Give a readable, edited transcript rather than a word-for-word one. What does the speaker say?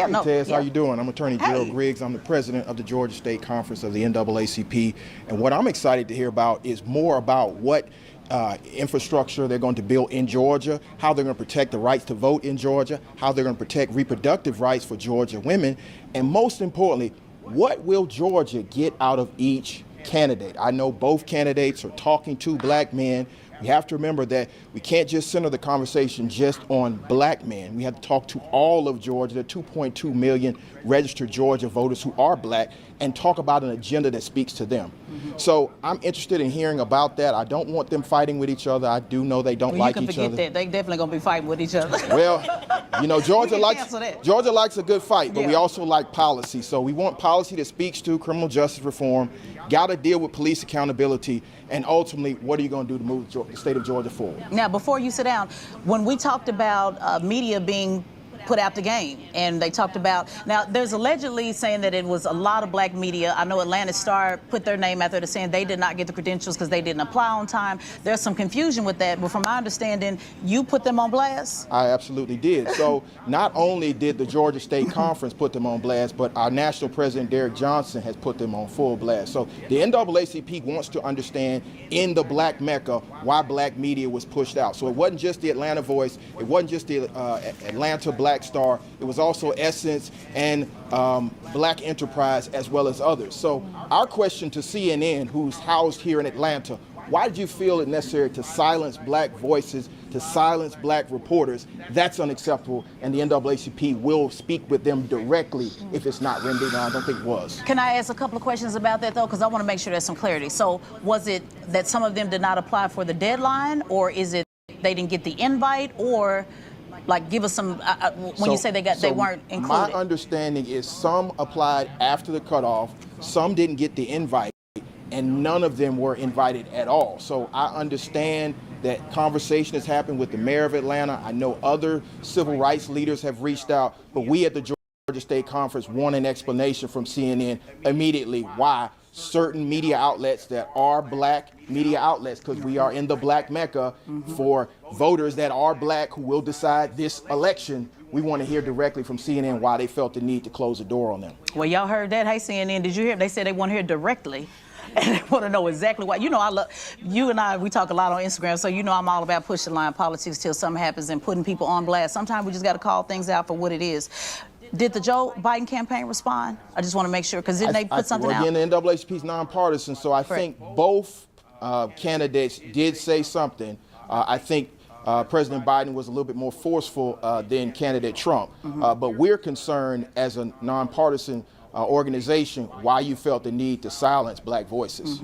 Hey, No, Tess, yeah. how you doing? I'm Attorney Gerald Hey. Griggs. I'm the president of the Georgia State Conference of the NAACP. And what I'm excited to hear about is more about what infrastructure they're going to build in Georgia, how they're going to protect the rights to vote in Georgia, how they're going to protect reproductive rights for Georgia women, and most importantly, what will Georgia get out of each candidate? I know both candidates are talking to black men. We have to remember that we can't just center the conversation just on black men. We have to talk to all of Georgia, the 2.2 million registered Georgia voters who are black, and talk about an agenda that speaks to them. So I'm interested in hearing about that. I don't want them fighting with each other. I do know they don't like each other. You can forget that. They definitely going to be fighting with each other. Well, you know, Georgia cancel that. likes a good fight, but we Yeah. also like policy. So we want policy that speaks to criminal justice reform, got to deal with police accountability, and ultimately, what are you going to do to move the state of Georgia forward? Now, before you sit down, when we talked about media being put out the game, and they talked about, now there's allegedly saying that it was a lot of black media. I know Atlanta Star put their name out there to saying they did not get the credentials because they didn't apply on time. There's some confusion with that, but from my understanding, you put them on blast? I absolutely did. So not only did the Georgia State Conference put them on blast, but our national president, Derek Johnson, has put them on full blast. So the NAACP wants to understand in the black Mecca why black media was pushed out. So it wasn't just the Atlanta Voice, it wasn't just the Atlanta Black Star, it was also Essence and Black Enterprise as well as others. So our question to CNN, who's housed here in Atlanta, why did you feel it necessary to silence black voices, to silence black reporters? That's unacceptable, and the NAACP will speak with them directly if it's not rendered, and I don't think it was. Can I ask a couple of questions about that, though? Because I want to make sure there's some clarity. So was it that some of them did not apply for the deadline, or is it they didn't get the invite, or like give us some, when you say they weren't included? My understanding is some applied after the cutoff, some didn't get the invite, and none of them were invited at all. So I understand that conversation has happened with the mayor of Atlanta. I know other civil rights leaders have reached out, but we at the Georgia State Conference want an explanation from CNN immediately why certain media outlets that are black media outlets, because we are in the black Mecca for voters that are black who will decide this election. We want to hear directly from CNN why they felt the need to close the door on them. Well, y'all heard that. Hey, CNN, did you hear? They said they want to hear directly. And they want to know exactly why. You know, I love you and I. We talk a lot on Instagram, so you know I'm all about pushing line politics till something happens and putting people on blast. Sometimes we just got to call things out for what it is. Did the Joe Biden campaign respond? I just want to make sure, because didn't they put something out? Again, the NAACP is nonpartisan, so I think both candidates did say something. I think President Biden was a little bit more forceful than candidate Trump, but we're concerned as a nonpartisan organization why you felt the need to silence black voices.